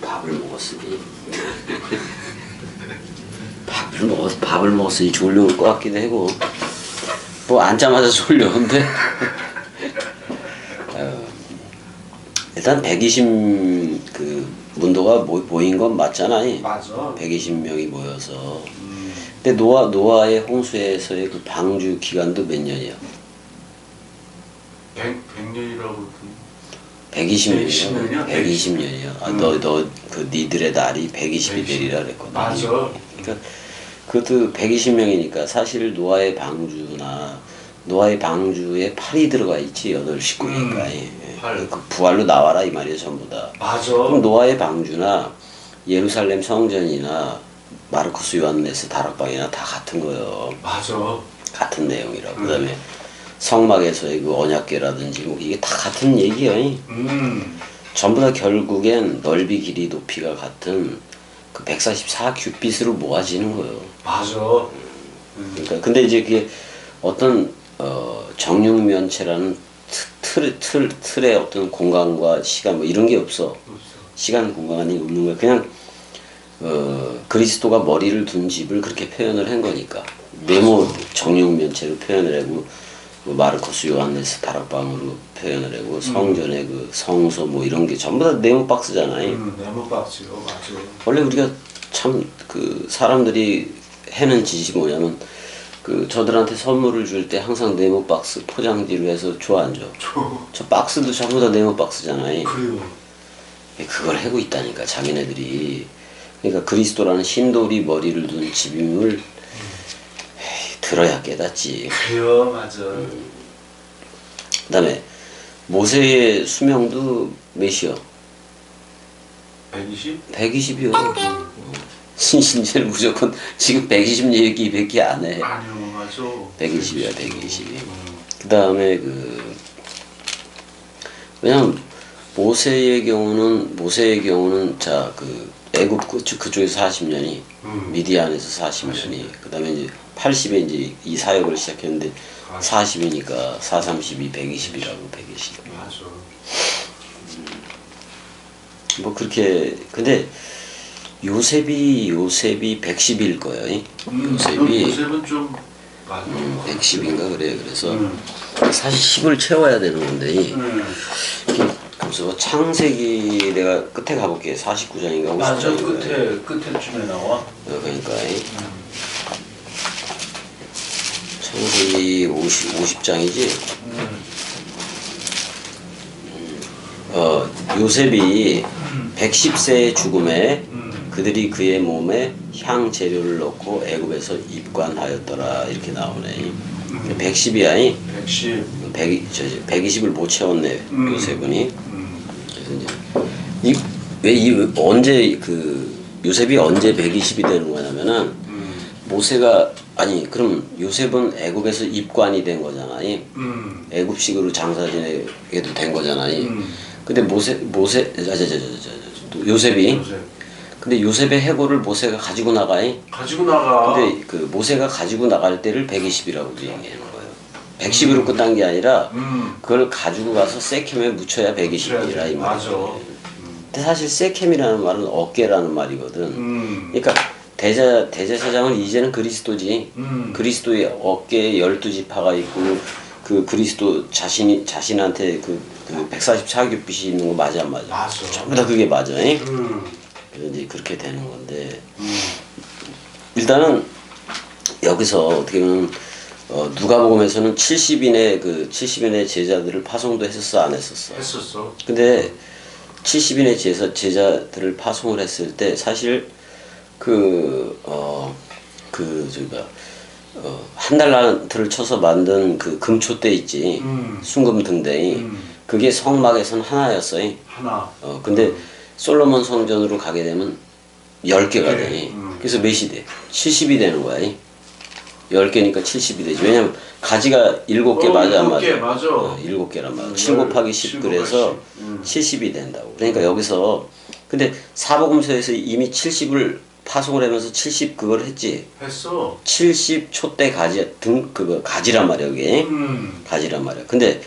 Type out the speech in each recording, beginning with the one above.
밥을 먹었으니 밥을 먹었으니 졸려올 것 같기도 하고 뭐 앉자마자 졸려는데 일단 120 그 문도가 모인 건 맞잖아요. 맞아. 120명이 모여서. 근데 노아의 홍수에서의 그 방주 기간도 몇 년이야? 100년이라고 120년이요. 120년이요? 120년이요. 아, 너 그 니들의 날이 120이 되리라 그랬거든. 맞아. 그러니까 그것도 120명이니까 사실 노아의 방주에 8이 들어가 있지. 8 식구니까. 그 부활로 나와라 이 말이에요, 전부 다. 맞아. 그럼 노아의 방주나 예루살렘 성전이나 마르코스 요한네스 다락방이나 다 같은 거예요. 맞아. 같은 내용이라고. 그다음에 성막에서의 그 언약궤라든지 뭐 이게 다 같은 얘기예요. 전부 다 결국엔 넓이 길이 높이가 같은 그 144 큐빗으로 모아지는 거예요. 맞아. 그러니까 근데 이제 그게 어떤 정육면체라는 틀의 어떤 공간과 시간 뭐 이런 게 없어. 시간 공간이 없는 거야. 그냥 그리스도가 머리를 둔 집을 그렇게 표현을 한 거니까 네모 정육면체로 표현을 하고 뭐 마르코스 요한네스 다락방으로 표현을 하고 성전의 그 성소 뭐 이런 게 전부 다 네모 박스잖아요. 네모 박스요. 맞아. 원래 우리가 참 그 사람들이 해는 짓이 뭐냐면 그 저들한테 선물을 줄 때 항상 네모 박스 포장지로 해서 줘 안 줘? 저 박스도 전부 다 네모 박스잖아요. 그래요. 그걸 하고 있다니까 자기네들이. 그러니까 그리스도라는 신돌이 머리를 둔 집임을 들어야 깨닫지. 그래요. 맞아. 그 다음에 모세의 수명도 몇이요? 120? 120이요. 신신제를 무조건 지금 120 얘기밖에 안 해. 아니요. 맞아. 120이야 120. 그 다음에 왜냐면 모세의 경우는 자 그 애굽 그쪽에서 40년이 미디안에서 40년이 그 다음에 이제 80에 이제 이 사역을 시작했는데 40이니까 4, 32, 120이라고 120. 맞아. 뭐 그렇게 근데 요셉이 110일 거예요. 요셉은 좀 맞아. 110인가 그래. 그래서 사실 10을 채워야 되는 건데 그래서 창세기 내가 끝에 가볼게. 49장인가 50장인가. 끝에쯤에 나와. 그러니까 창세기 50장이지. 요셉이 110세의 죽음에 그들이 그의 몸에 향 재료를 넣고 애굽에서 입관하였더라 이렇게 나오네. 110이야. 110. 120을 못 채웠네 요셉은이. 그래서 이제 언제 그 요셉이 언제 120이 되는 거냐면은 모세가 아니 그럼 요셉은 애굽에서 입관이 된 거잖아요. 애굽식으로 장사 지내게도 된 거잖아요. 근데 요셉이 근데 요셉의 해골을 모세가 가지고 나가요. 가지고 나가. 근데 그 모세가 가지고 나갈 때를 120이라고 얘기하는 거예요. 110으로 끝난 게 아니라 그걸 가지고 가서 세켐에 묻혀야 120이라 이 말이에요. 근데 사실 세켐이라는 말은 어깨라는 말이거든. 그러니까 대제사장은 이제는 그리스도지. 그리스도의 어깨에 12지파가 있고 그 그리스도 자신한테 그 144규빗이 있는 거 맞아 안 맞아? 맞아. 전부 다 그게 맞아. 그래서 이제 그렇게 되는 건데 일단은 여기서 어떻게 보면 누가복음에서는 70인의 제자들을 파송도 했었어 안 했었어? 했었어. 근데 70인의 제자들을 파송을 했을 때 사실 한 달란트를 쳐서 만든 그 금초대 있지. 순금등대이. 그게 성막에선 하나였어요. 하나. 근데 솔로몬 성전으로 가게 되면 10개가 돼. 그래서 몇이 돼? 70이 되는 거야. 10개니까 70이 되지. 왜냐면 가지가 7개 맞아 안 맞아? 7개 맞아. 7개란 말이야. 7 곱하기 10 그래서 70이 된다고. 그러니까 여기서 근데 사복음서에서 이미 70을 파송을 하면서 70 그걸 했지. 했어. 70 촛대 가지란 말이야, 그게. 가지란 말이야. 근데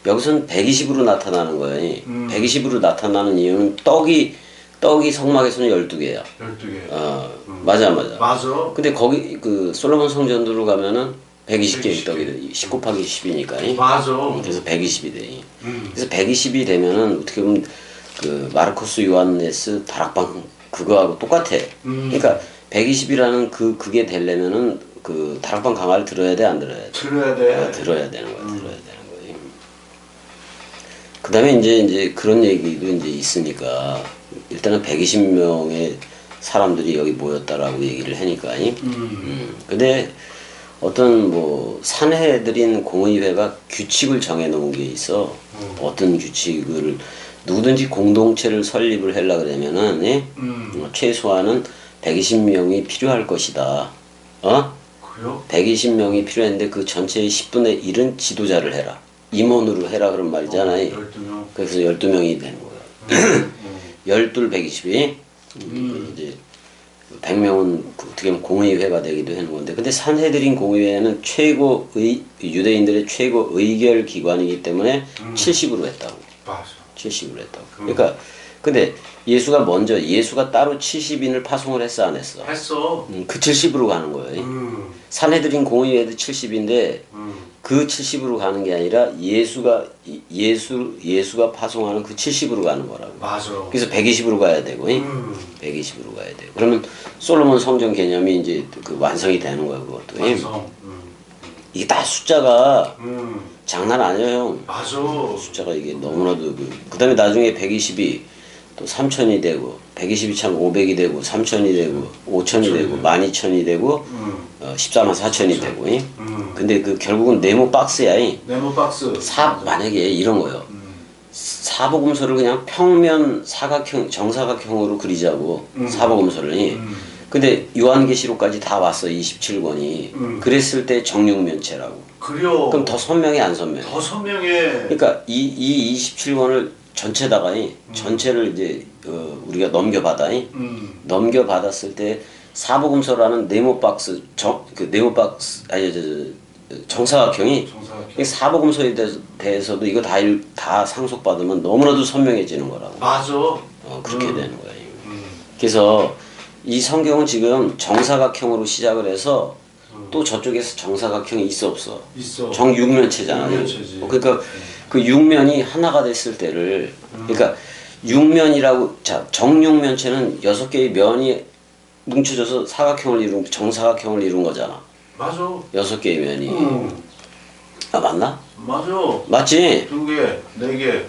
여기서는 120으로 나타나는 거예요. 120으로 나타나는 이유는 떡이 떡이 성막에서는 12개야. 12개. 맞아. 맞아. 근데 거기 그 솔로몬 성전으로 가면은 120개의 떡이 돼. 10 곱하기 10이니까. 맞아. 그래서 120이 돼. 그래서 120이 되면은 어떻게 보면 그 마르코스 요한네스 다락방 그거하고 똑같아. 그러니까 120이라는 그게 되려면은 그 다락방 강화를 들어야 돼, 안 들어야 돼? 들어야 돼. 들어야 되는 거야. 들어야 되는 거지. 그다음에 이제 그런 얘기도 이제 있으니까 일단은 120명의 사람들이 여기 모였다라고 얘기를 하니까. 근데 어떤 뭐 산헤드린 공의회가 규칙을 정해 놓은 게 있어. 어떤 규칙을 누구든지 공동체를 설립을 하려 그러면은 최소한은 120명이 필요할 것이다. 그래요? 120명이 필요했는데 그 전체의 10분의 1은 지도자를 해라. 임원으로 해라 그런 말이잖아요. 12명. 그래서 12명이 되는 거야. 12, 120이 이제 100명은 어떻게 보면 공의회가 되기도 하는 건데, 근데 산헤드린 공의회는 유대인들의 최고 의결 기관이기 때문에 70으로 했다고. 맞아. 70으로 했다고. 그러니까 근데 예수가 따로 70인을 파송을 했어, 안 했어? 했어. 그 70으로 가는 거예요. 산헤드린 공의회도 70인데 그 70으로 가는 게 아니라 예수가 파송하는 그 70으로 가는 거라고. 맞아. 그래서 120으로 가야 되고, 120으로 가야 돼요. 그러면 솔로몬 성전 개념이 이제 그 완성이 되는 거야, 그것도. 완성. 이게 다 숫자가 장난 아니에요, 형. 맞아. 숫자가 이게 너무나도 그다음에 나중에 120이 또 3,000이 되고 120이 참 500이 되고 3,000이 되고 5,000이 되고 12,000이 되고 14만 4천이 되고. 근데 그 결국은 네모 박스야. 네모 박스. 만약에 이런 거요. 사복음서를 그냥 평면 정사각형으로 그리자고. 사복음서를. 근데 요한계시록까지 다 왔어. 27권이. 그랬을 때 정육면체라고. 그래요. 그럼 더 선명해, 안 선명해? 더 선명해. 그러니까 이 27권을 전체다가 전체를 이제 우리가 넘겨받았을 때 사복음서라는 네모박스 정사각형이 사복음서에 대해서도 이거 다 상속받으면 너무나도 선명해지는 거라고. 맞아. 그렇게 되는 거야. 그래서 이 성경은 지금 정사각형으로 시작을 해서 또 저쪽에서 정사각형이 있어 없어? 있어. 정육면체잖아요. 육면체지. 그러니까 그 육면이 하나가 됐을 때를 그러니까 정육면체는 6개의 면이 뭉쳐져서 정사각형을 이룬 거잖아. 맞아. 6개의 면이. 맞나? 맞아. 맞지? 2개, 4개.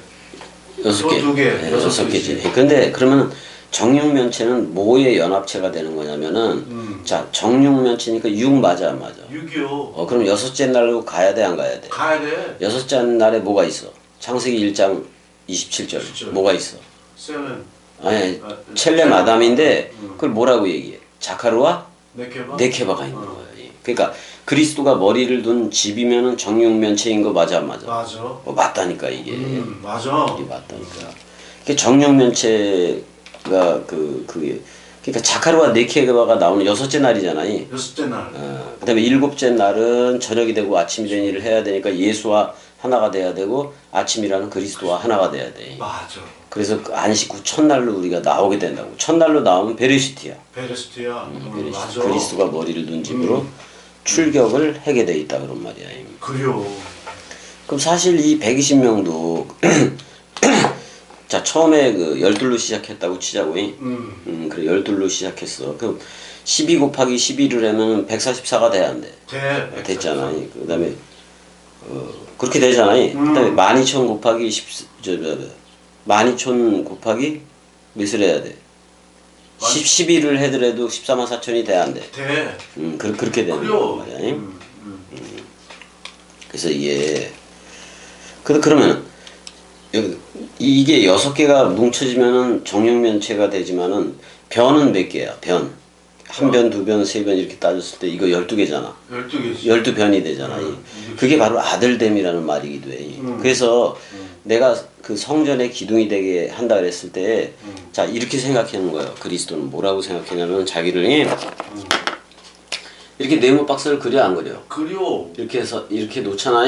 6개. 두 개, 네, 여섯 6개지. 근데 그러면 정육면체는 뭐의 연합체가 되는 거냐면은 정육면체니까 6 맞아, 안 맞아? 6이요. 그럼 6째 날로 가야 돼, 안 가야 돼? 가야 돼. 6째 날에 뭐가 있어? 창세기 1장 27절. 27절. 뭐가 있어? 세븐. 아니, 첼렘 아담인데 그걸 뭐라고 얘기해? 자카르와 네케바. 네케바가 있는 거예요. 그러니까 그리스도가 머리를 둔 집이면은 정육면체인 거 맞아, 안 맞아? 맞아. 맞다니까 이게. 맞아. 이게 맞다니까. 그 정육면체가 그러니까 자카르와 네케바가 나오는 6째 날이잖아요. 6째 날. 그다음에 7째 날은 저녁이 되고 아침이 된 일을 해야 되니까 예수와 하나가 돼야 되고 아침이라는 그리스도와 하나가 돼야 돼. 맞아. 그래서 그 안식 후 첫날로 우리가 나오게 된다고. 첫날로 나오면 베레시티야. 베레스티야. 맞아. 그리스도가 머리를 둔 집으로 출격을 하게 돼 있다 그런 말이야. 그래요. 그럼 사실 이 120명도 자 처음에 그 12로 시작했다고 치자고. 그래 12로 시작했어. 그럼 12 곱하기 11을 하면 144가 돼야 안 돼? 됐잖아. 그다음에 그렇게 되잖아. 그다음에 12,000 곱하기 12,000 곱하기 몇을 해야 돼? 11을 해더라도 14만 4천이 돼야 안 돼? 돼. 그렇게 되는 거야. 그래서 이게 그러면 이게 6개가 뭉쳐지면은 정육면체가 되지만은 변은 몇 개야? 변. 한 변, 두 변, 세 변 이렇게 따졌을 때 이거 12개잖아. 12개지. 12변이 되잖아. 그게 바로 아들됨이라는 말이기도 해. 그래서 내가 그 성전의 기둥이 되게 한다 그랬을 때 자 이렇게 생각하는 거예요. 그리스도는 뭐라고 생각했냐면 자기를 이렇게 네모 박스를 그려 안 그려? 그려. 이렇게 해서 이렇게 놓잖아.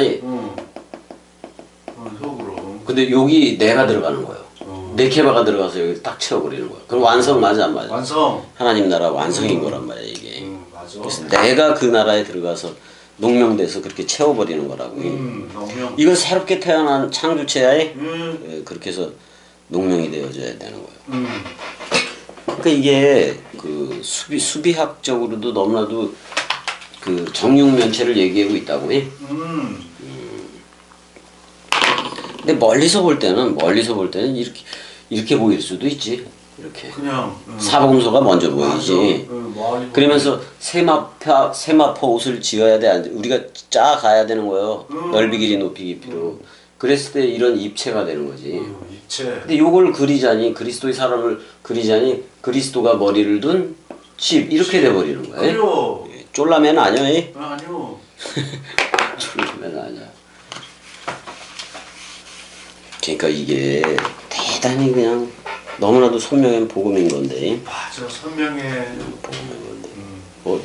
속으로. 근데 여기 내가 들어가는 거예요. 메케바가 들어가서 여기 딱 채워버리는 거야. 그럼 완성 맞아 안 맞아? 완성. 하나님 나라 완성인 거란 말이야 이게. 맞아. 그래서 내가 그 나라에 들어가서 농명돼서 그렇게 채워버리는 거라고. 농명. 이거 새롭게 태어난 창조체야에 음. 그렇게 해서 농명이 되어져야 되는 거예요. 그러니까 이게 그 수비학적으로도 너무나도 그 정육면체를 얘기하고 있다고 해. 근데 멀리서 볼 때는 이렇게 보일 수도 있지. 이렇게 그냥 사범소가 먼저 보이지. 맞아. 그러면서 세마포 옷을 지어야 돼. 안 돼? 우리가 짜 가야 되는 거예요. 넓이 길이 높이 깊이로. 그랬을 때 이런 입체가 되는 거지. 입체. 근데 요걸 그리자니 그리스도의 사람을 그리자니 그리스도가 머리를 둔 집 이렇게 돼 버리는 거야. 그래요. 쫄라맨 아니야? 아니요. 쫄라맨 아니야. 그러니까 이게 대단히 그냥 너무나도 선명한 복음인 건데. 맞아. 선명해. 복음인 건데.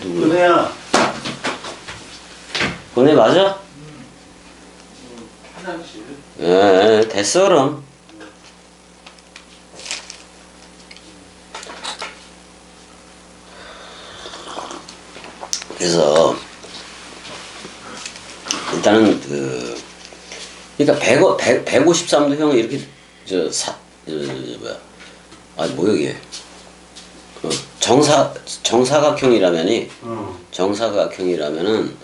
누구? 은혜야. 은혜 맞아? 화장실. 예, 됐어 그럼. 그래서 일단은 그러니까 153도 형이 이렇게 뭐야 이게 정사각형이라면이 정사각형이라면은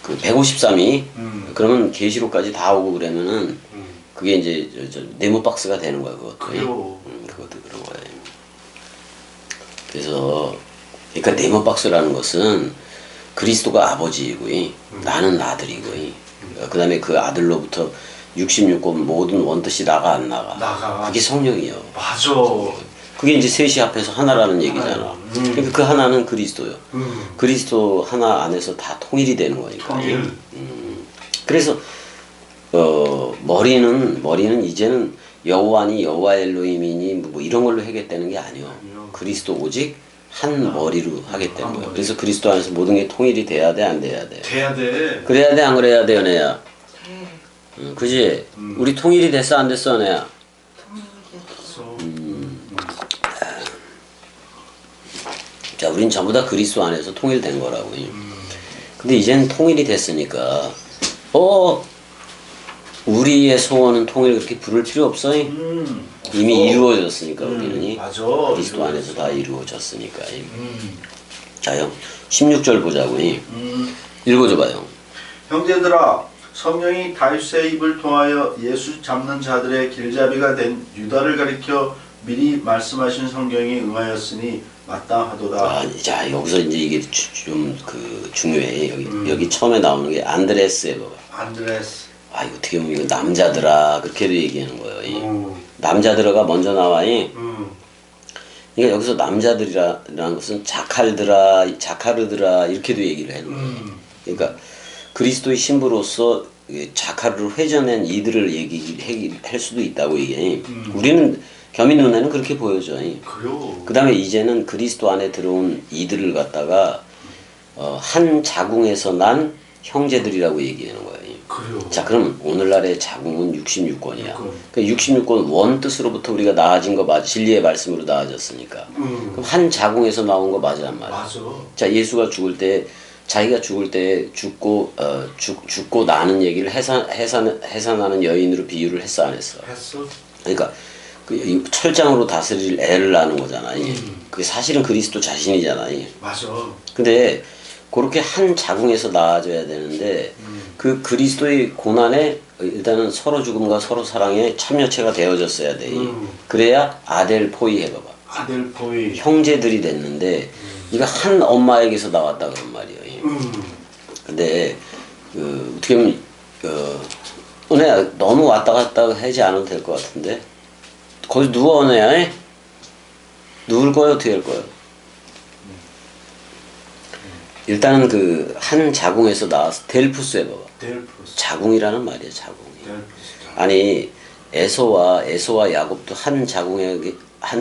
그 153이 그러면 계시록까지 다 오고 그러면은 그게 이제 네모 박스가 되는 거야 그것도. 그것도 그런 거예요. 그래서 그러니까 네모 박스라는 것은 그리스도가 아버지이고 나는 아들이고 그다음에 그 아들로부터 66권 모든 원뜻이 나가 안 나가. 그게 성령이요. 맞아. 그게 이제 셋이 합해서 하나라는 얘기잖아. 그러니까 그 하나는 그리스도요. 그리스도 하나 안에서 다 통일이 되는 거니까. 통일. 그래서 머리는 이제는 여호와니 여호와 엘로힘이니 뭐 이런 걸로 하겠다는 게 아니요. 그리스도 오직 한 머리로 하겠다는 거예요. 그래서 그리스도 안에서 모든 게 통일이 돼야 돼, 안 돼야 돼? 돼야 돼. 그래야 돼, 안 그래야 돼, 연애야? 그지? 우리 통일이 됐어, 안 됐어, 연애야? 자, 우린 전부 다 그리스도 안에서 통일된 거라고. 근데 이제는 통일이 됐으니까, 우리의 소원은 통일 그렇게 부를 필요 없어. 이미 이루어졌으니까 우리는 맞아. 그리스도 안에서 다 이루어졌으니까. 자, 형 16절 보자고. 읽어줘봐요. 형제들아, 성령이 다윗의 입을 통하여 예수 잡는 자들의 길잡이가 된 유다를 가리켜 미리 말씀하신 성경이 응하였으니 마땅하도다. 자, 여기서 이제 이게 좀 중요해. 여기 처음에 나오는 게 안드레스에 봐봐. 안드레스. 이거 어떻게 보면 이거 남자들아 그렇게도 얘기하는 거예요. 남자들아가 먼저 나와. 그러니까 여기서 남자들이라는 것은 자카르들아 이렇게도 얘기를 하는 거예요. 그러니까 그리스도의 신부로서 자카르를 회전한 이들을 얘기할 수도 있다고 얘기해. 우리는 겸이 눈에는 그렇게 보여져. 그 다음에 이제는 그리스도 안에 들어온 이들을 갖다가 한 자궁에서 난 형제들이라고 얘기하는 거예요. 자, 그럼 오늘날의 자궁은 66권이야. 그러니까 66권 원 뜻으로부터 우리가 나아진 거 맞아. 진리의 말씀으로 나아졌으니까. 그럼 한 자궁에서 나온 거 맞아, 안 맞아? 맞아. 자, 예수가 죽을 때 자기가 죽을 때 죽고 나는 얘기를 해산하는 여인으로 비유를 했어, 안 했어? 했어. 그러니까 그 철장으로 다스릴 애를 낳는 거잖아. 그게 사실은 그리스도 자신이잖아. 맞아. 근데 그렇게 한 자궁에서 나아져야 되는데 그 그리스도의 고난에 일단은 서로 죽음과 서로 사랑에 참여체가 되어졌어야 돼. 그래야 아델포이 해봐봐. 아델포이. 형제들이 됐는데 이거 한 엄마에게서 나왔다 그런 말이에요. 근데 어떻게 보면 은혜야 너무 왔다 갔다 하지 않아도 될 것 같은데 거기 누워 은혜야? 누울 거야 어떻게 할 거야? 일단은 그 한 자궁에서 나와서 델푸스 해봐봐. 델푸스. 자궁이라는 말이야 자궁이. 델푸스. 아니 에서와 야곱도 한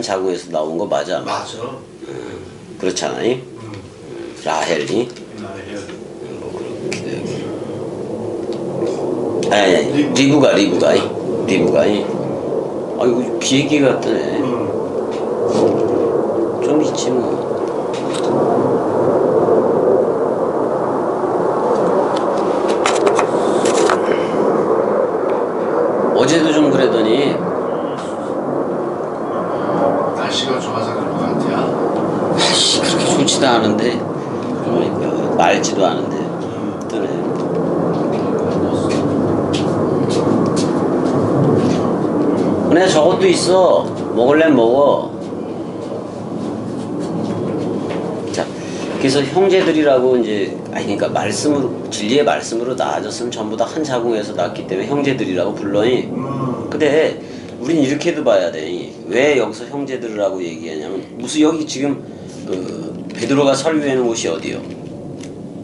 자궁에서 나온 거 맞아? 맞아. 그렇잖아. 라헬이. 아니 리브가 이거 비행기가 뜨네. 좀 있지 뭐. 어제도 좀 그러더니 날씨가 좋아서 그런 것 같아요. 아씨 그렇게 좋지도 않은데 그러니까 맑지도 않은데 뜨네. 근데 저것도 있어. 먹을래 먹어. 자, 그래서 형제들이라고 이제 그러니까 말씀으로 진리의 말씀으로 나아졌으면 전부 다 한 자궁에서 낳았기 때문에 형제들이라고 불러니. 근데 우린 이렇게도 봐야 돼. 왜 여기서 형제들이라고 얘기하냐면 무슨 여기 지금 그 베드로가 설교하는 곳이 어디요?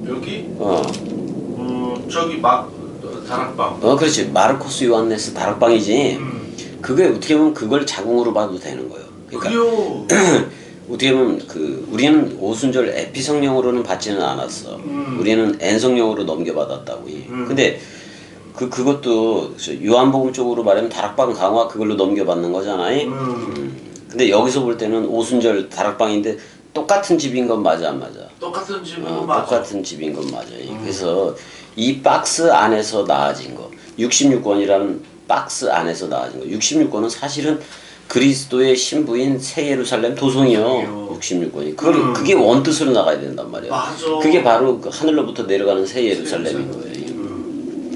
여기 어. 저기 다락방. 그렇지. 마르코스 요한네스 다락방이지. 그게 어떻게 보면 그걸 자궁으로 봐도 되는 거예요. 그러니까 그래요. 어떻게 보면 우리는 오순절 에피성령으로는 받지는 않았어. 우리는 N성령으로 넘겨받았다고. 근데 그것도 요한복음 쪽으로 말하면 다락방 강화 그걸로 넘겨받는 거잖아요. 근데 여기서 볼 때는 오순절 다락방인데 똑같은 집인 건 맞아 안 맞아? 똑같은 집은 맞아. 똑같은 집인 건 맞아요. 그래서 이 박스 안에서 나아진 거 66권이라는 박스 안에서 나아진 거 66권은 사실은 그리스도의 신부인 새 예루살렘 도성이요. 66권이 그게 원뜻으로 나가야 된단 말이야. 맞아. 그게 바로 그 하늘로부터 내려가는 새 예루살렘인 거예요.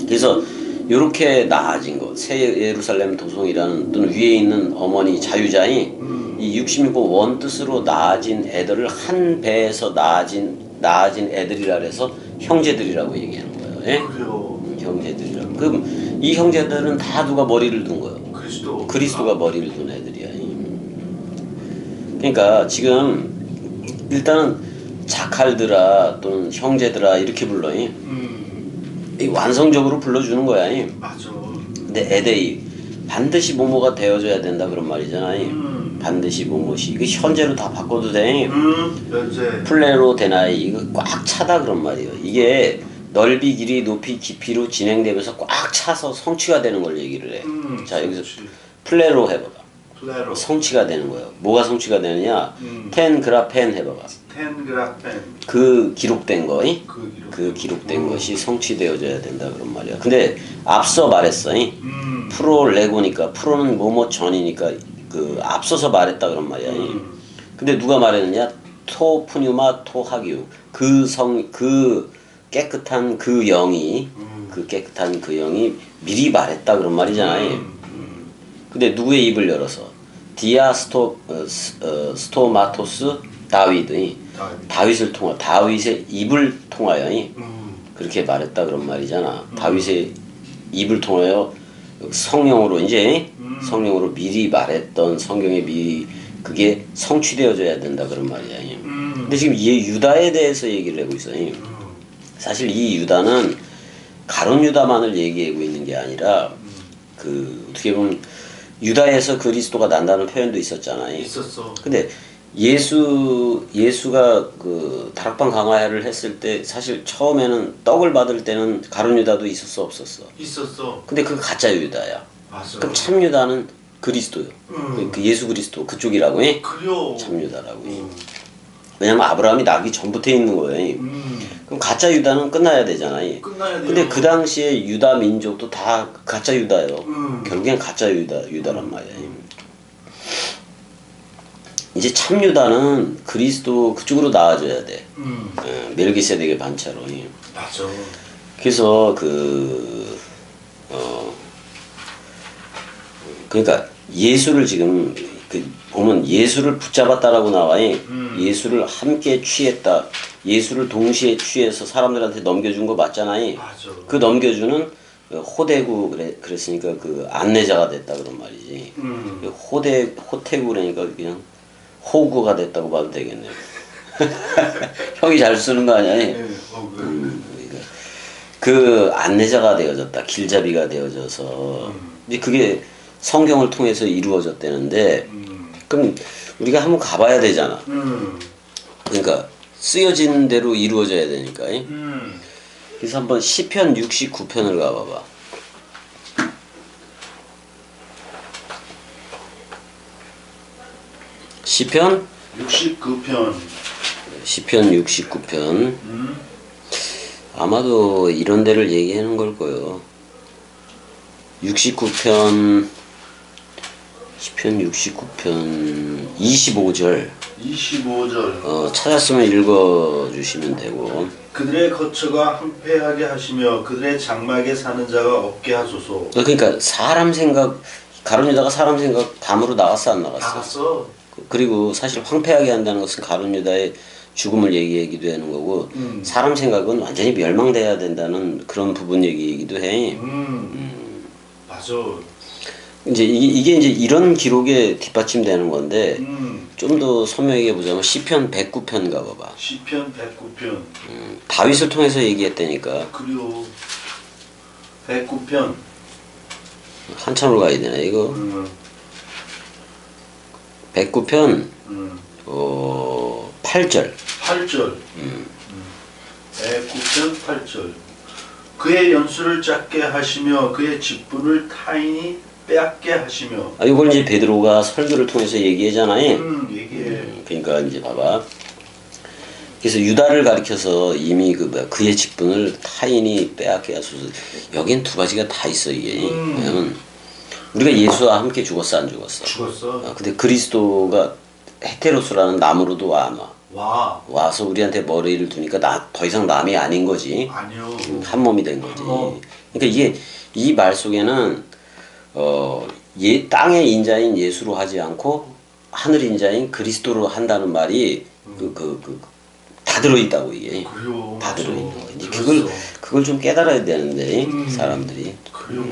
그래서 이렇게 나아진 거, 새 예루살렘 도성이라는 또는 위에 있는 어머니 자유자이 이 66권 원뜻으로 나아진 애들을 한 배에서 나아진 애들이라 해서 형제들이라고 얘기하는 거예요. 예? 그래요. 형제들이라고. 그럼 이 형제들은 다 누가 머리를 둔 거예요? 그리스도가 머리를 둔 애들이야. 그러니까 지금 일단은 자칼들아 또는 형제들아 이렇게 불러. 이 완성적으로 불러주는 거야. 맞아. 근데 에데이 반드시 뭐뭐가 되어줘야 된다 그런 말이잖아요. 반드시 뭐뭐시 이거 현재로 다 바꿔도 돼. 현재. 플레로 데나이 이거 꽉 차다 그런 말이에요. 이게 넓이 길이 높이 깊이로 진행되면서 꽉 차서 성취가 되는 걸 얘기를 해. 자 여기서 플레로 해봐봐. 플레로. 성취가 되는 거예요. 뭐가 성취가 되느냐? 텐 그라펜 해봐봐. 텐그라펜. 그 기록된 거, 그 기록된 것이 성취되어져야 된다 그런 말이야. 근데 앞서 말했어. 프로 레고니까 프로는 뭐뭐 전이니까 그 앞서서 말했다 그런 말이야. 근데 누가 말했느냐? 토 푸뉴마 토 하기우 그 깨끗한 그 영이 미리 말했다 그런 말이잖아요. 근데 누구의 입을 열어서 스토마토스 다윗을 통하 다윗의 입을 통하여 그렇게 말했다 그런 말이잖아. 다윗의 입을 통하여 성령으로 성령으로 미리 말했던 성경에 미리 그게 성취되어져야 된다 그런 말이야. 근데 지금 이 유다에 대해서 얘기를 하고 있어요. 사실 이 유다는 가룟 유다만을 얘기하고 있는 게 아니라 그 어떻게 보면 유다에서 그리스도가 난다는 표현도 있었잖아요. 있었어. 근데 예수가 그 다락방 강화를 했을 때 사실 처음에는 떡을 받을 때는 가룟 유다도 있었어 없었어? 있었어. 근데 그 가짜 유다야. 맞아. 그럼 참 유다는 그리스도요. 그 예수 그리스도 그쪽이라고 해? 그래요. 참 유다라고. 왜냐면 아브라함이 나기 전부터 있는 거예요. 그럼 가짜 유다는 끝나야 되잖아요. 끝나야 돼요. 근데 그 당시에 유다 민족도 다 가짜 유다예요. 결국엔 가짜 유다란 말이에요. 이제 참 유다는 그리스도 그쪽으로 나아져야 돼. 멜기세덱의 반차로. 맞아. 그래서 그러니까 예수를 지금 보면 예수를 붙잡았다라고 나와요. 예수를 함께 취했다. 예수를 동시에 취해서 사람들한테 넘겨준 거 맞잖아요. 맞아. 그 넘겨주는 호대구 그랬으니까 그 안내자가 됐다 그런 말이지. 호태구 그러니까 그냥 호구가 됐다고 봐도 되겠네요. 형이 잘 쓰는 거 아니야? 네, 그 안내자가 되어졌다. 길잡이가 되어져서 이제 그게 성경을 통해서 이루어졌다는데 그럼 우리가 한번 가봐야 되잖아. 그러니까 쓰여진 대로 이루어져야 되니까. 그래서 한번 시편 69편을 가봐봐. 시편 69편. 69편. 아마도 이런 데를 얘기하는 걸 거예요. 69편 시편 69편 25절 25절. 찾았으면 읽어주시면 되고. 그들의 거처가 황폐하게 하시며 그들의 장막에 사는 자가 없게 하소서. 그러니까 사람 생각, 가룟유다가 사람 생각 담으로 나갔어 안 나갔어? 나갔어. 그리고 사실 황폐하게 한다는 것은 가룟유다의 죽음을 얘기하기도 하는 거고, 사람 생각은 완전히 멸망돼야 된다는 그런 부분 얘기이기도 해. 맞아. 이제 이게 이제 이런 기록에 뒷받침되는 건데, 좀 더 선명하게 보자면 시편 109편 가봐봐. 시편 109편. 다윗을 통해서 얘기했다니까. 그리고 109편. 한참을 가야 되네 이거. 109편 8절. 8절. 109편 8절. 그의 연수를 작게 하시며 그의 직분을 타인이 빼앗게 하시며. 이걸 이제 베드로가 설교를 통해서 얘기하잖아요. 얘기해. 그러니까 이제 봐봐. 그래서 유다를 가리켜서 이미 그의 직분을 타인이 빼앗게 하소서. 여긴 두 가지가 다 있어 이게. 왜냐면 우리가 예수와 함께 죽었어 안 죽었어? 죽었어. 근데 그리스도가 헤테로스라는 남으로도 와. 와서 우리한테 머리를 두니까 더 이상 남이 아닌 거지. 아니요. 한 몸이 된 거지. 그러니까 이게 이 말 속에는 땅의 인자인 예수로 하지 않고 하늘 인자인 그리스도로 한다는 말이 다 들어있다고 이게. 그래요. 다 맞아. 들어있는 거지. 들었어. 그걸 좀 깨달아야 되는데 사람들이. 그래요.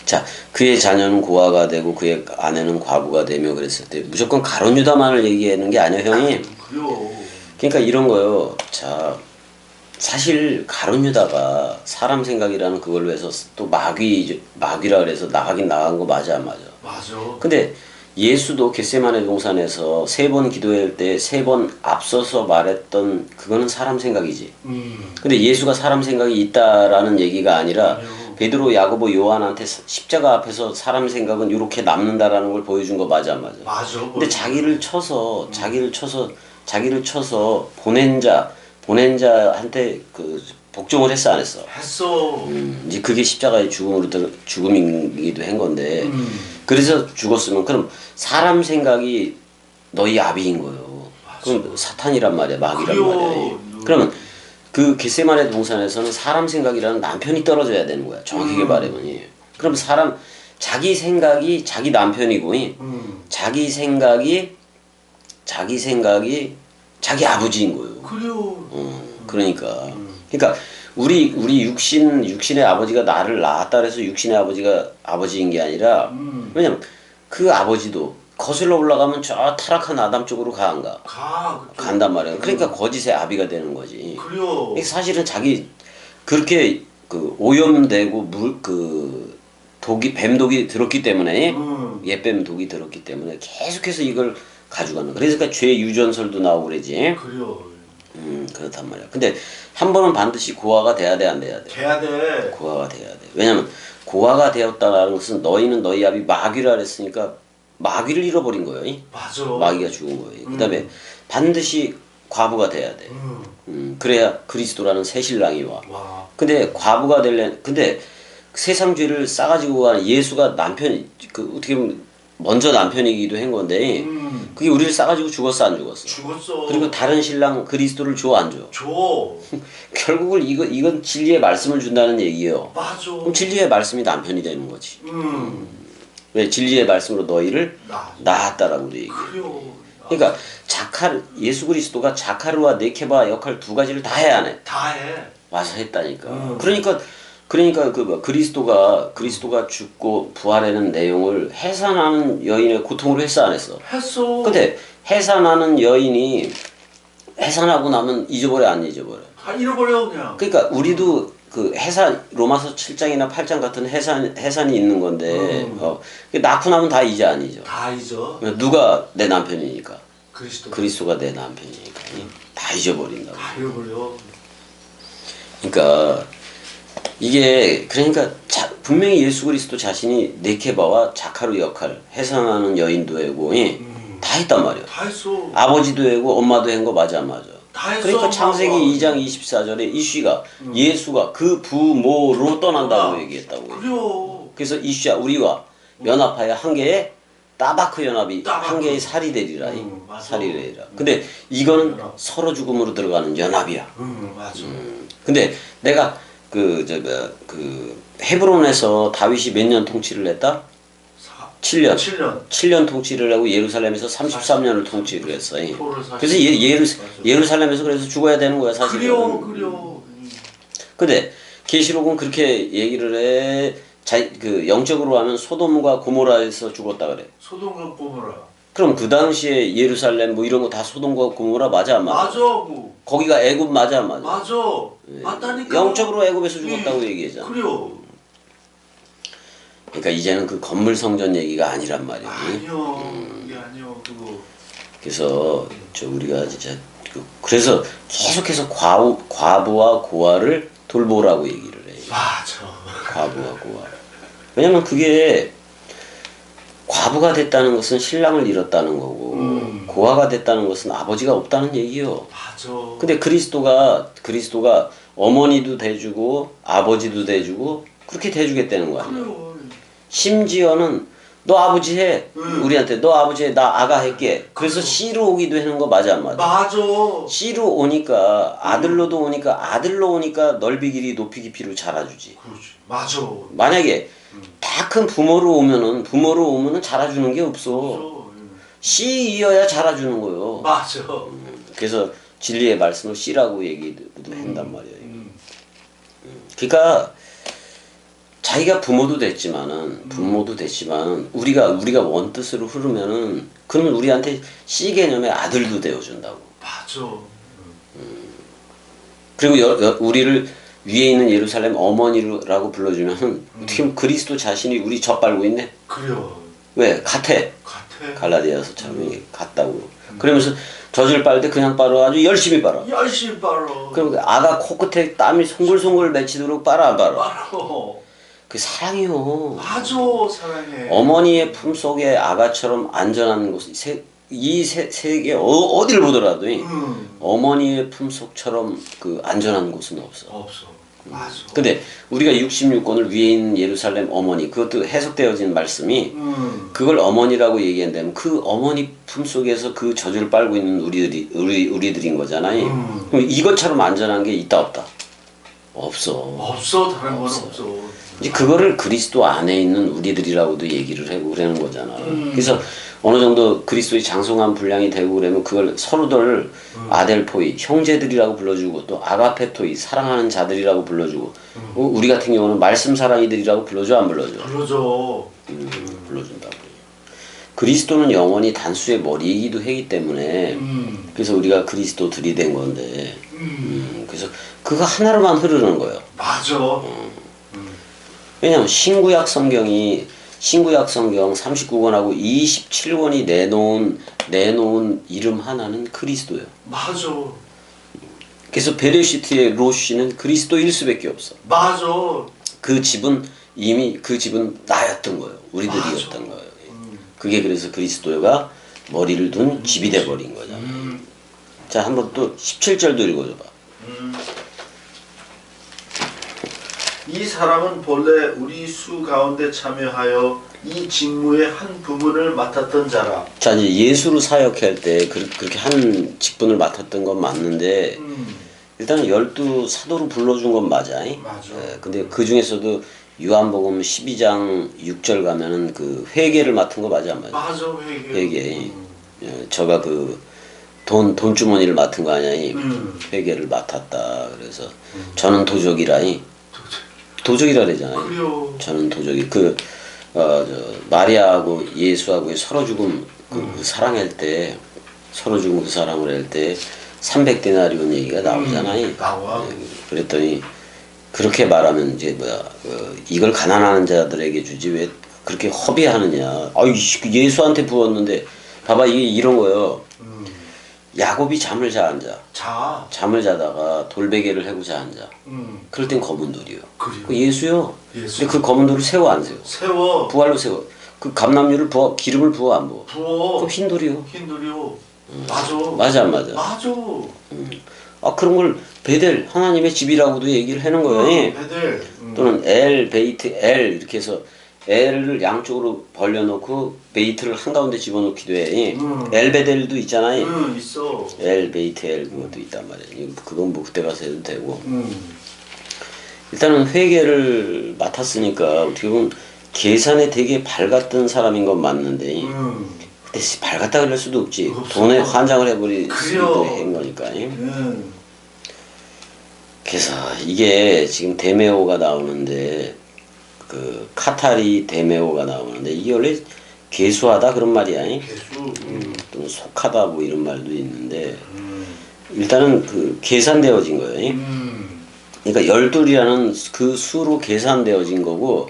자, 그의 자녀는 고아가 되고 그의 아내는 과부가 되며 그랬을 때 무조건 가룟유다만을 얘기하는 게 아니야 형이. 그래요. 그러니까 이런 거요. 자, 사실 가룟유다가 사람 생각이라는 그걸 위해서 또 마귀라 그래서 나가긴 나간 거 맞아 안 맞아? 맞아. 근데 예수도 겟세마네 동산에서 3번 기도할 때 3번 앞서서 말했던 그거는 사람 생각이지. 근데 예수가 사람 생각이 있다라는 얘기가 아니라 아니요. 베드로, 야고보, 요한한테 십자가 앞에서 사람 생각은 이렇게 남는다라는 걸 보여준 거 맞아 안 맞아? 맞아. 근데 자기를 쳐서 보낸 자한테 복종을 했어 안 했어? 했어. 이제 그게 십자가의 죽음이기도 한 건데 그래서 죽었으면 그럼 사람 생각이 너희 아비인 거예요. 그럼 사탄이란 말이야, 마귀란 그래요. 말이야. 그러면 그 겟세마네 동산에서는 사람 생각이라는 남편이 떨어져야 되는 거야. 정확하게 말하면. 그럼 자기 생각이 자기 남편이고, 자기 생각이 자기 아버지인 거예요. 그래요. 그러니까 우리 육신의 아버지가 나를 낳았다 그래서 육신의 아버지가 아버지인 게 아니라 왜냐면 그 아버지도 거슬러 올라가면 저 타락한 아담 쪽으로 가 안 가? 간단 말이야. 그러니까 거짓의 아비가 되는 거지. 그래요. 사실은 자기 그렇게 오염되고 뱀독이 들었기 때문에 옛뱀 독이 들었기 때문에 계속해서 이걸 가져가는 거야. 그러니까 죄 유전설도 나오고 그러지. 그래요. 그렇단 말이야. 근데 한 번은 반드시 고아가 돼야 돼 안 돼야 돼? 돼야 돼. 고아가 돼야 돼. 왜냐면 고아가 되었다라는 것은 너희는 너희 아비 마귀라 그랬으니까 마귀를 잃어버린 거예요. 맞아. 마귀가 죽은 거예요. 그다음에 반드시 과부가 돼야 돼. 그래야 그리스도라는 새 신랑이 와. 와. 근데 과부가 근데 세상 죄를 싸가지고 가는 예수가 어떻게 보면 먼저 남편이기도 한 건데 그게 우리를 싸가지고 죽었어 안 죽었어? 죽었어. 그리고 다른 신랑 그리스도를 줘 안 줘? 줘. 결국은 이건 진리의 말씀을 준다는 얘기예요. 맞아. 그럼 진리의 말씀이 남편이 되는 거지. 왜? 진리의 말씀으로 너희를 낳았다라고도 얘기해. 그래요. 그러니까 예수 그리스도가 자카르와 네케바 역할 두 가지를 다 해야 안 해? 다 해. 와서 했다니까. 그러니까 그리스도가 죽고 부활하는 내용을 해산하는 여인의 고통으로 했어 안 했어? 했어. 근데 해산하는 여인이 해산하고 나면 잊어버려 안 잊어버려? 다 잃어버려 그냥. 그러니까 우리도 로마서 7장이나 8장 같은 해산이 있는 건데 낳고 나면 다 잊어 안 잊어? 다 잊어. 누가 내 남편이니까? 그리스도가 내 남편이니까 다 잊어버린다고. 다 잃어버려. 그러니까 분명히 예수 그리스도 자신이 네케바와 자카르 역할 해산하는 여인도 하고 했단 말이야. 다 했어. 아버지도 하고 엄마도 한 거 맞아 안 맞아? 다 했어. 그러니까 창세기 엄마가. 2장 24절에 이씨가 예수가 그 부모로 떠난다고 얘기했다고. 그래요. 그래서 이씨야 우리와 연합하여 한 개의 따바크 연합이 따바크. 한 개의 살이 되리라. 맞아. 살이 되리라. 근데 이거는 연합. 서로 죽음으로 들어가는 연합이야. 맞아. 근데 내가 그 헤브론에서 다윗이 몇 년 통치를 했다? 7년. 7년. 7년 통치를 하고 예루살렘에서 33년을 통치를 했어. 토를 사실- 그래서 예루살렘에서 그래서 죽어야 되는 거야 사실은. 그래요. 근데 계시록은 그렇게 얘기를 해. 그 영적으로 하면 소돔과 고모라에서 죽었다 그래. 소돔과 고모라. 그럼 그 당시에 예루살렘 뭐 이런 거 다 소돔과 고모라 맞아 안 맞아? 맞아. 뭐. 거기가 애굽 맞아 안 맞아? 맞아. 맞다니까. 영적으로 애굽에서 죽었다고 얘기하잖아. 그래요. 그러니까 이제는 그 건물 성전 얘기가 아니란 말이야. 아니요. 이게 아니요. 그거. 그래서 우리가 진짜 그래서 계속해서 과부와 고아를 돌보라고 얘기를 해. 맞아. 과부와 고아. 왜냐면 그게 과부가 됐다는 것은 신랑을 잃었다는 거고 고아가 됐다는 것은 아버지가 없다는 얘기요. 맞아. 근데 그리스도가 어머니도 대주고 아버지도 대주고 그렇게 대주겠다는 거 아니야. 그래요. 심지어는 너 아버지 해. 우리한테 너 아버지 해. 나 아가 할게. 그래서 그래요. 씨로 오기도 하는 거 맞아 안 맞아? 맞아. 씨로 오니까 아들로도 오니까 아들로 오니까 넓이 길이 높이 깊이로 자라주지. 그렇지. 맞아. 만약에 다 큰 부모로 오면은 자라주는 게 없어. 맞아. 씨이어야 자라주는 거요. 맞아. 그래서 진리의 말씀을 씨라고 얘기도 한단 말이에요. 그러니까 자기가 부모도 됐지만은 우리가 원뜻으로 흐르면은 그러면 우리한테 씨 개념의 아들도 되어준다고. 맞아. 그리고 우리를 위에 있는 예루살렘 어머니라고 불러주면은 어떻게 보면 그리스도 자신이 우리 젖빨고 있네. 그래요. 왜? 같아. 같아. 갈라디아서처럼 이게 같다고. 그러면서 젖을 빨 때 그냥 빨아 아주 열심히 빨아. 열심히 빨아. 그럼 그 아가 코끝에 땀이 송글송글 맺히도록 빨아 안 빨아. 빨아. 그 사랑이요. 맞아. 사랑해. 어머니의 품속에 아가처럼 안전한 곳, 이 세계 어디를 보더라도 어머니의 품속처럼 그 안전한 곳은 없어. 없어. 맞아. 근데 우리가 66권을 위에 있는 예루살렘 어머니, 그것도 해석되어진 말씀이 그걸 어머니라고 얘기한다면 그 어머니 품속에서 그 젖을 빨고 있는 우리들인 거잖아요. 그럼 이것처럼 안전한 게 있다 없다? 없어. 없어. 다른 거는 없어. 이제 그거를 그리스도 안에 있는 우리들이라고도 얘기를 하고 그러는 거잖아. 그래서 어느 정도 그리스도의 장성한 분량이 되고 그러면 그걸 서로들 아델포이, 형제들이라고 불러주고 또 아가페토이, 사랑하는 자들이라고 불러주고 우리 같은 경우는 말씀 사랑이들이라고 불러줘 안 불러줘? 불러줘. 불러준다고. 그리스도는 영원히 단수의 머리이기도 하기 때문에 그래서 우리가 그리스도들이 된 건데 그래서 그거 하나로만 흐르는 거예요. 맞아. 왜냐면 신구약 성경 39권하고 27권이 내놓은 이름 하나는 그리스도예요. 맞아. 그래서 베레시트의 로시는 그리스도일 수밖에 없어. 맞아. 그 집은 나였던 거예요. 우리들이었던 거예요. 그게 그래서 그리스도가 머리를 둔 집이 돼버린 거잖아요. 자, 한번 또 17절도 읽어줘봐. 이 사람은 본래 우리 수 가운데 참여하여 이 직무의 한 부분을 맡았던 자라. 자, 이제 예수로 사역할 때 그렇게 한 직분을 맡았던 건 맞는데 일단은 12 사도로 불러준 건 맞아. 맞아. 근데 그 중에서도 요한복음 12장 6절 가면은 그 회계를 맡은 거 맞아 안 맞아? 맞아. 회계. 저가 그 돈주머니를 맡은 거 아니야? 회계를 맡았다. 그래서 저는 도적이라니. 도적이라 그러잖아요. 그래요. 저는 도적이 마리아하고 예수하고 서로 죽음 그 사랑할 때 서로 죽음 그 사랑을 할 때 300데나리온 얘기가 나오잖아요. 나와. 그랬더니 그렇게 말하면 이제 이걸 가난한 자들에게 주지 왜 그렇게 허비하느냐. 예수한테 부었는데 봐봐 이게 이런 거예요. 야곱이 잠을 잠을 자다가 돌베개를 해고 앉아. 그럴 땐 검은 돌이요. 그래요. 그 예수요. 예수. 근데 그 검은 돌을 세워 안 세워? 세워. 부활로 세워. 그 감람유를 부어 기름을 부어 안 부어? 부어. 그 흰돌이요. 흰돌이요. 맞아. 맞아 안 맞아? 맞아. 아 그런 걸 베델 하나님의 집이라고도 얘기를 하는 거예요. 예. 베델. 또는 엘 베이트 엘 이렇게 해서 엘을 양쪽으로 벌려놓고 베이트를 한가운데 집어넣기도 해. 예. 엘 베델도 있잖아요. 있어. 엘 베이트 엘 그것도 있단 말이에요. 그건 뭐 그때 가서 해도 되고. 일단은 회계를 맡았으니까 어떻게 보면 계산에 되게 밝았던 사람인 건 맞는데 근데 밝았다 그럴 수도 없지. 돈에 환장을 해버릴 수도 한 거니까. 그래서 이게 지금 데메오가 나오는데 그 카타리 데메오가 나오는데 이게 원래 개수하다 그런 말이야. 개수. 또는 속하다 뭐 이런 말도 있는데 일단은 그 계산되어진 거예요. 그러니까 열둘이라는 그 수로 계산되어진 거고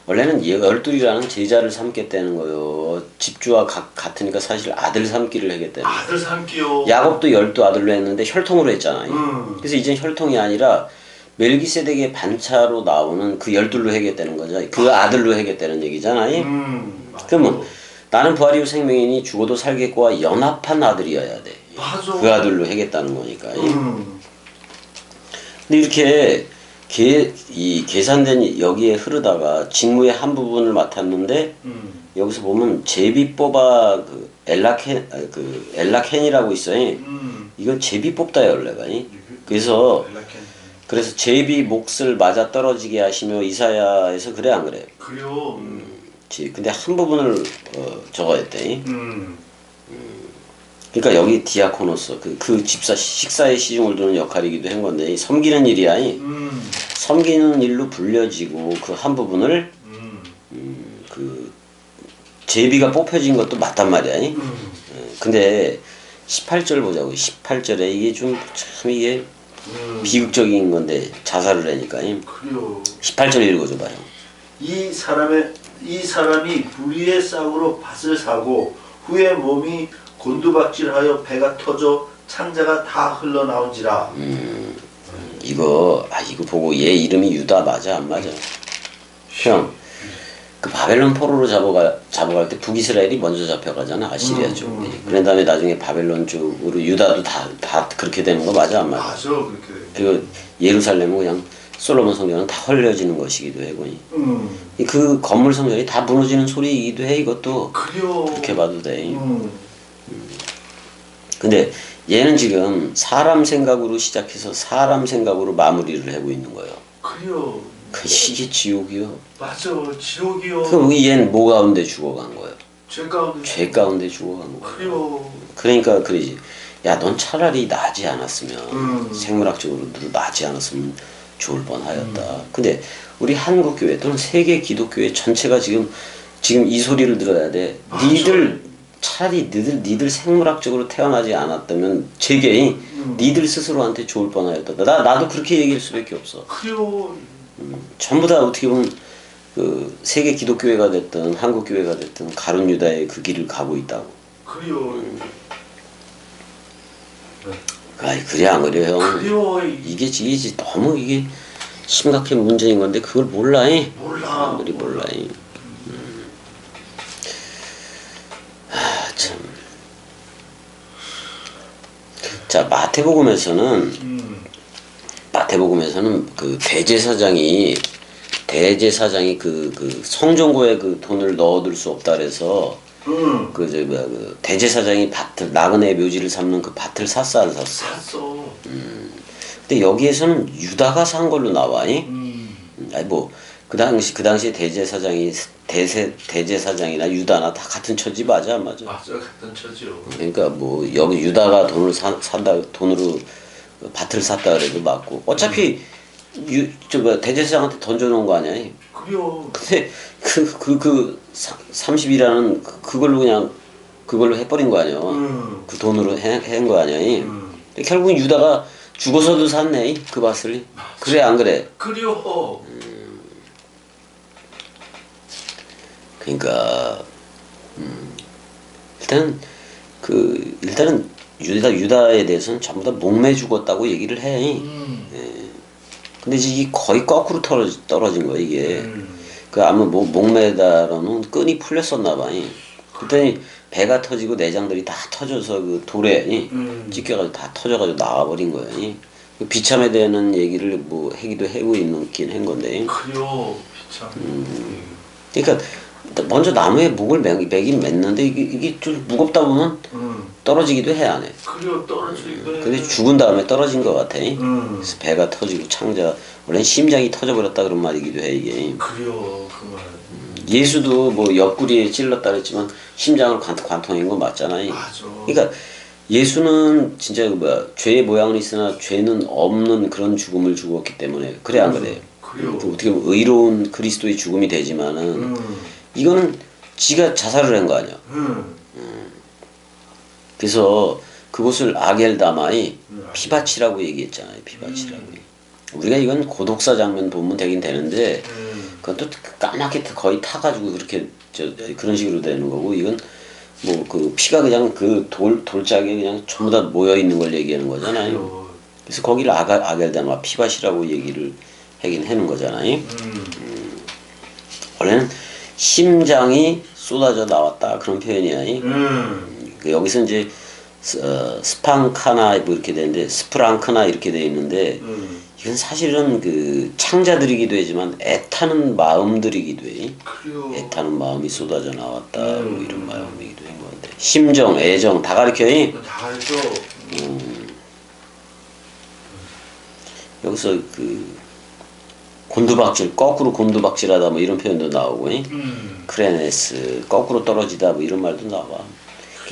원래는 열둘이라는 제자를 삼겠다는 거요. 집주와 같으니까 사실 아들 삼기를 하겠다는 거예요. 아들 삼기요. 야곱도 12아들로 했는데 혈통으로 했잖아요. 그래서 이제 혈통이 아니라 멜기세덱의 반차로 나오는 그 12로 하겠다는 거죠. 그 아들로 하겠다는 얘기잖아요. 그러면 나는 부활이요 생명이니 죽어도 살겠고와 연합한 아들이어야 돼. 맞아. 그 아들로 하겠다는 거니까. 근데 이렇게 이 계산된 여기에 흐르다가 직무의 한 부분을 맡았는데 여기서 보면 제비 뽑아 그 엘라켄이라고 있어요. 이건 제비 뽑다요 원래가. 그래서 제비 몫을 맞아 떨어지게 하시며 이사야에서 그래 안 그래? 그래요. 근데 한 부분을 적어야돼. 그러니까 여기 디아코노스 그 집사 식사의 시중을 두는 역할이기도 한 건데 섬기는 일이야. 섬기는 일로 불려지고 그 한 부분을 그 제비가 뽑혀진 것도 맞단 말이야. 근데 18절 보자고. 18절에 이게 좀 참 이게 비극적인 건데 자살을 하니까. 그래요. 18절 읽어줘봐요. 이 사람이 불의의 싹으로 밭을 사고 후에 몸이 곤두박질하여 배가 터져 창자가 다 흘러나온지라. 이거 보고 얘 이름이 유다 맞아 안 맞아? 형, 그 바벨론 포로로 잡아갈 때 북이스라엘이 먼저 잡혀가잖아. 아시리아 쪽. 그런 다음에 나중에 바벨론 쪽으로 유다도 다 그렇게 되는 거 맞아 안 맞아? 맞아 그렇게 돼. 그리고 예루살렘은 그냥 솔로몬 성전은 다 헐려지는 것이기도 하고 그 건물 성전이 다 무너지는 소리이기도 해. 이것도 그래요. 그렇게 봐도 돼. 근데 얘는 지금 사람 생각으로 시작해서 사람 생각으로 마무리를 하고 있는 거예요. 그래요. 이게 지옥이요. 맞아 지옥이요. 그럼 얘는 뭐 가운데 죽어간 거예요? 죄 가운데 죽어간 거예요. 그래요. 그러니까 그러지. 야, 넌 차라리 나지 않았으면 생물학적으로도 나지 않았으면 좋을 뻔하였다. 근데 우리 한국 교회 또는 세계 기독교회 전체가 지금 이 소리를 들어야 돼. 차라리 니들 생물학적으로 태어나지 않았다면 제게 니들 스스로한테 좋을 뻔하였다. 나도 그렇게 얘기할 수밖에 없어. 그래요. 전부 다 어떻게 보면 그 세계 기독교회가 됐든 한국 교회가 됐든 가룟 유다의 그 길을 가고 있다고. 그래요. 그래 안 그래 형? 그래요. 이게 너무 이게 심각한 문제인 건데 그걸 몰라. 몰라. 사람들이 몰라. 참. 자, 마태복음에서는 그 대제사장이 그 성전고에 그 돈을 넣어둘 수 없다 그래서 그 대제사장이 나그네의 묘지를 삼는 그 밭을 샀어 안 샀어? 샀어. 근데 여기에서는 유다가 산 걸로 나와. 아니 뭐 그 당시 대제사장이나 유다나 다 같은 처지 맞아 안 맞아? 맞아 같은 처지요. 그러니까 뭐 여기 유다가 돈으로 밭을 샀다 그래도 맞고 어차피 대제사장한테 던져놓은 거 아니야? 그래요. 근데 그 30이라는 그걸로 해버린 거 아니야? 그 돈으로 한 거 아니야? 결국은 유다가 죽어서도 샀네 그 밭을. 그래 안 그래? 그래요. 그러니까 일단은 유다에 대해서는 전부 다 목매 죽었다고 얘기를 해. 근데 이게 거의 거꾸로 떨어진 거야 이게. 그 아마 목매다로는 끈이 풀렸었나 봐. 그랬더니 배가 터지고 내장들이 다 터져서 그 돌에 찢겨가지고 다 터져가지고 나와버린 거예요. 그 비참에 대한 얘기를 뭐 하기도 하고 있긴 한 건데. 그래요. 비참. 그러니까 먼저 나무에 목을 매긴 맸는데 이게 좀 무겁다 보면 떨어지기도 해, 안 해. 그래요. 떨어지기도 해. 근데 죽은 다음에 떨어진 것 같아. 그래서 배가 터지고 창자, 원래 심장이 터져버렸다 그런 말이기도 해, 이게. 그래요. 그 말. 예수도 뭐 옆구리에 찔렀다 그랬지만 심장을 관통한 건 맞잖아요. 맞아. 그러니까 예수는 진짜 그 뭐야, 죄의 모양은 있으나 죄는 없는 그런 죽음을 죽었기 때문에. 그래, 안 그래요? 그래요. 어떻게 보면 의로운 그리스도의 죽음이 되지만은 이거는 지가 자살을 한 거 아니야. 그래서 그곳을 아겔다마이 피바치라고 얘기했잖아요. 피바치라고. 우리가 이건 고독사 장면 보면 되긴 되는데 그것도 까맣게 거의 타가지고 그렇게 그런 식으로 되는 거고, 이건 뭐 그 피가 그냥 그 돌짝에 그냥 전부 다 모여 있는 걸 얘기하는 거잖아요. 그래서 거기를 아겔다마 피바시라고 얘기를 하긴 하는 거잖아요. 원래는 심장이 쏟아져 나왔다 그런 표현이야. 그 여기서 이제 스팡카나 뭐 이렇게 되는데 스프랑크나 이렇게 돼 있는데 이건 사실은 그 창자들이기도 하지만 애타는 마음들이기도 해. 그래요. 애타는 마음이 쏟아져 나왔다 뭐 이런 마음이기도 한 건데, 심정, 애정 다 가르쳐. 다 알죠. 여기서 그 곤두박질, 거꾸로 곤두박질하다 뭐 이런 표현도 나오고, 크레네스 거꾸로 떨어지다 뭐 이런 말도 나와.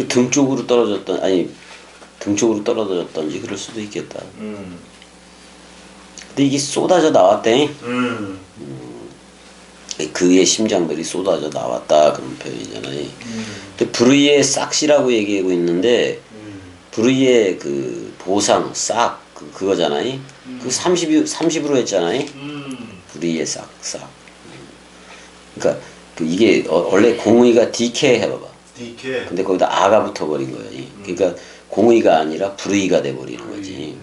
등 쪽으로 떨어졌던, 아니 등 쪽으로 떨어졌던지 그럴 수도 있겠다. 근데 이게 쏟아져 나왔대. 그의 심장들이 쏟아져 나왔다 그런 표현이잖아요. 근데 브루이의 싹시라고 얘기하고 있는데 브루이의 그 보상 싹 그거잖아요. 그 30으로 했잖아요. 브루이의 싹. 그러니까 그 이게 원래 공의가 DK 해봐봐. DK. 근데 거기다 아가 붙어버린 거예요. 그러니까 공의가 아니라 브루이가 돼버리는 거지.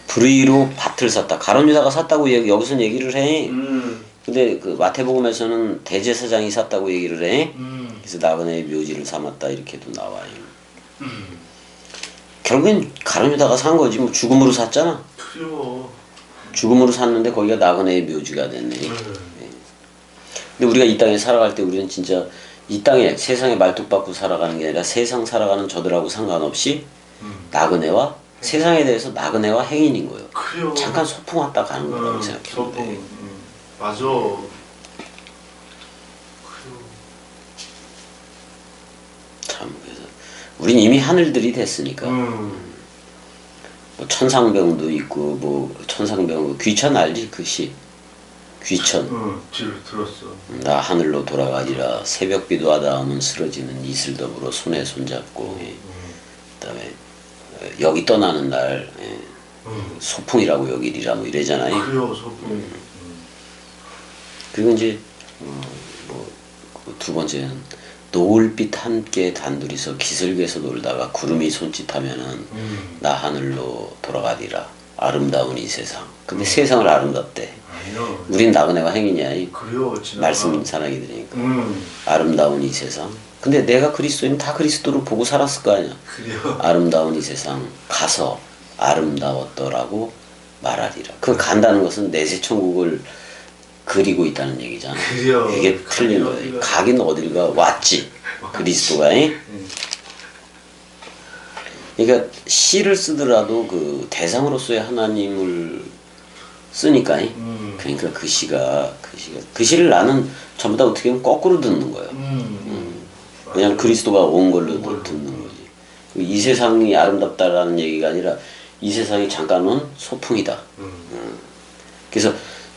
브루이로 밭을 샀다. 가룟 유다가 샀다고 여기서는 얘기를 해. 근데 그 마태복음에서는 대제사장이 샀다고 얘기를 해. 그래서 나그네의 묘지를 삼았다 이렇게도 나와요. 결국엔 가룟 유다가 산 거지. 뭐 죽음으로 샀잖아. 그래요. 죽음으로 샀는데 거기가 나그네의 묘지가 됐네. 근데 우리가 이 땅에 살아갈 때 우리는 진짜 이 땅에 세상에 말뚝박고 살아가는 게 아니라 세상 살아가는 저들하고 상관없이 나그네와 세상에 대해서 나그네와 행인인 거예요. 그래요. 잠깐 소풍 왔다 가는 거라고 생각했는데. 맞아. 그래요. 참 그래서 우린 이미 하늘들이 됐으니까. 뭐 천상병도 있고 뭐 천상병 귀천 알지 그 시. 귀천. 들었어. 나 하늘로 돌아가리라 새벽비도 하다 하면 쓰러지는 이슬 더불어 손에 손잡고. 그다음에 여기 떠나는 날 소풍이라고 여기리라 뭐 이래잖아요. 그래요. 소풍. 그리고 이제 뭐 두 번째는 노을빛 함께 단둘이서 기슭에서 놀다가 구름이 손짓하면은 나 하늘로 돌아가리라 아름다운 이 세상. 근데 세상을 아름답대. 아니요. 우린 나그네가 행이냐. 그래요. 말씀 사랑이 되니까. 아름다운 이 세상. 근데 내가 그리스도인 다 그리스도를 보고 살았을 거 아니야. 그래요. 아름다운 이 세상 가서 아름다웠더라고 말하리라. 그 간다는 것은 내세 천국을 그리고 있다는 얘기잖아. 그래요. 이게 틀린 거예요. 가긴 어딜 가 왔지. 그리스도가. 그러니까 시를 쓰더라도 그 대상으로서의 하나님을 쓰니까. 그러니까 그 시를 나는 전부 다 어떻게 보면 거꾸로 듣는 거예요. 그냥 그리스도가 온 걸로 듣는 거지. 이 세상이 아름답다라는 얘기가 아니라 이 세상이 잠깐은 소풍이다. 그래서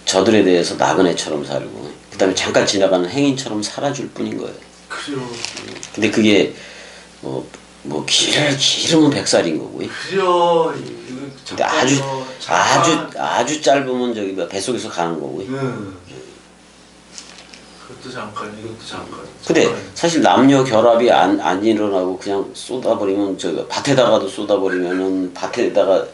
저들에 대해서 나그네처럼 살고 그 다음에 잠깐 지나가는 행인처럼 살아줄 뿐인 거예요. 그래요. 근데 그게 뭐 길으면 100살인 거고요. 그래요. 근데 아주 짧으면 저기 뱃속에서 가는 거고요. 그것도 잠깐, 이것도 잠깐. 근데 사실 남녀 결합이 안 일어나고 그냥 쏟아버리면 밭에다가도 쏟아버리면은 밭에다가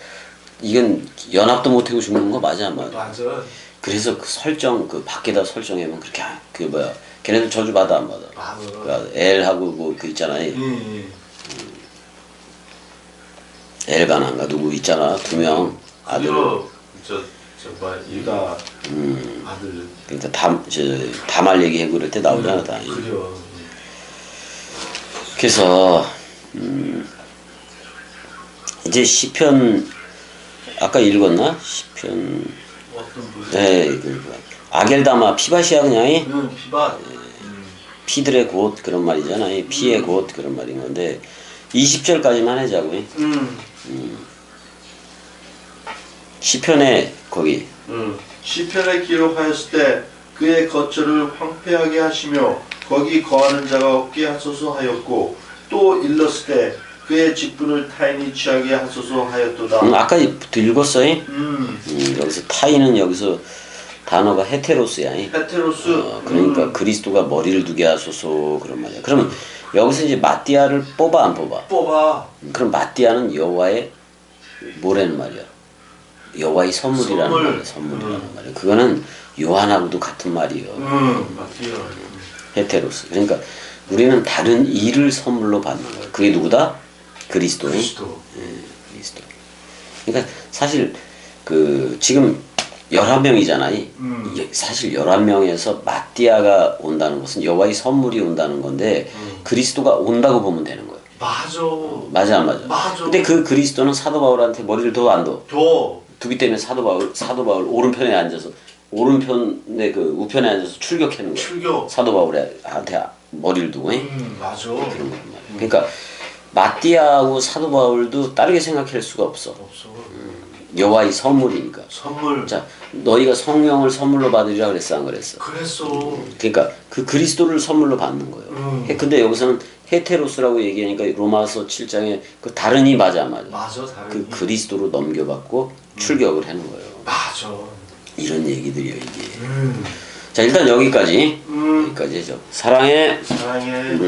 이건 연합도 못하고 죽는 거 맞아. 맞아. 그래서 그 설정 그 밖에다 설정하면 그렇게 그 뭐야 걔네들 저주 받아 안 받아? 아, 그 엘하고 뭐 그 있잖아요. 예. 엘가난가 누구 있잖아 2명 아들. 그리고 뭐 유다 아들. 그러니까 다말 얘기하고 그럴 때 나오잖아 다. 그래요. 그래서 이제 시편 아까 읽었나 시편. 어떤 분? 네, 아겔다마 피밭이야 그냥 피밭. 피들의 곳 그런 말이잖아요. 피의 곳 그런 말인 건데 20절까지만 하자고. 시편에 거기 시편에 기록하였을 때 그의 거처를 황폐하게 하시며 거기 거하는 자가 없게 하소서 하였고 또 일렀을 때 그의 직분을 타인이 취하게 하소서 하였도다. 아까 읽었어요? 여기서 타인은 여기서 단어가 헤테로스야. 헤테로스. 그러니까 그리스도가 머리를 두게 하소서 그런 말이야. 그러면 여기서 이제 마띠아를 뽑아 안 뽑아? 뽑아. 그럼 마띠아는 여호와의 뭐라는 말이야? 여호와의 선물이라는 선물. 말이야. 선물이라는 말이야. 그거는 요한하고도 같은 말이에요. 맞아요. 헤테로스. 그러니까 우리는 다른 일을 선물로 받는 거예요. 그게 누구다? 그리스도. 그리스도. 그리스도. 그러니까 사실 그 지금 11명이잖아요. 사실 11명에서 마띠아가 온다는 것은 여호와의 선물이 온다는 건데 그리스도가 온다고 보면 되는 거예요. 맞아. 맞아 안 맞아? 맞아. 근데 그 그리스도는 사도 바울한테 머리를 더 안 둬. 더. 두기 때문에 사도 바울 오른편에 앉아서 오른편에 그 우편에 앉아서 출격하는 거예요. 출격. 사도 바울한테 머리를 두고. 맞아. 그런 거란 말이야. 그러니까 마띠아하고 사도 바울도 다르게 생각할 수가 없어. 없어. 여호와의 선물이니까. 선물. 자, 너희가 성령을 선물로 받으리라 그랬어 안 그랬어? 그랬어. 그러니까 그 그리스도를 선물로 받는 거예요. 근데 여기서는 헤테로스라고 얘기하니까 로마서 7장에 그 다른이 맞아 안 맞아? 맞아. 다른. 그 그리스도로 넘겨받고 출격을 하는 거예요. 맞아. 이런 얘기들이요 이게. 자 일단 여기까지죠. 사랑해. 사랑해.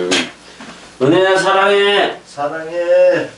은혜야 사랑해. 사랑해.